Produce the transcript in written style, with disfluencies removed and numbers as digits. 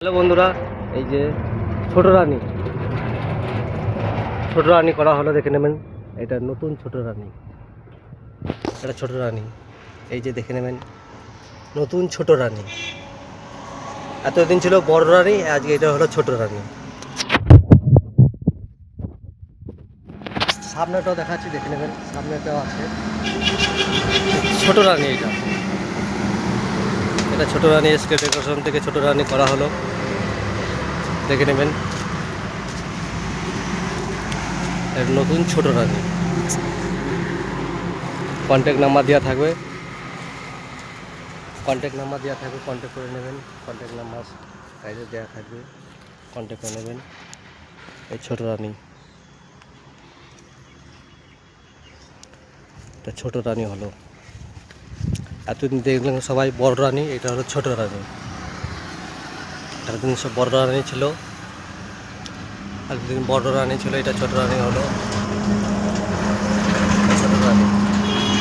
Hello বন্ধুরা, এই যে ছোট রানী করা হলো, দেখে নেবেন। এটা নতুন ছোট রানী, এটা ছোট রানী। এই যে দেখে নেবেন, নতুন ছোট রানী। এতদিন ছিল বড় রানী, আজকে এটা হলো ছোট রানী। সামনেটাও দেখাচ্ছি, দেখে নেবেন। সামনেটাও আছে ছোট রানী। এটা ছোট রানী, এসকে ডেকোরেশন থেকে ছোট রানী করা হলো, দেখে নেবেন। এর নতুন ছোট রানী। কন্ট্যাক্ট নাম্বার দেওয়া থাকবে, কন্ট্যাক্ট করে নেবেন। কন্ট্যাক্ট নাম্বার সাইডে দেওয়া থাকবে, কন্ট্যাক্ট করে নেবেন। এই ছোট রানী, এটা ছোট রানী হলো। এতদিন দেখলেন সবাই বড় রানী, এটা হলো ছোট রানী। এতদিন সব বড় রানী ছিল, এতদিন বড় রানী ছিল, এটা ছোট রানী হলো।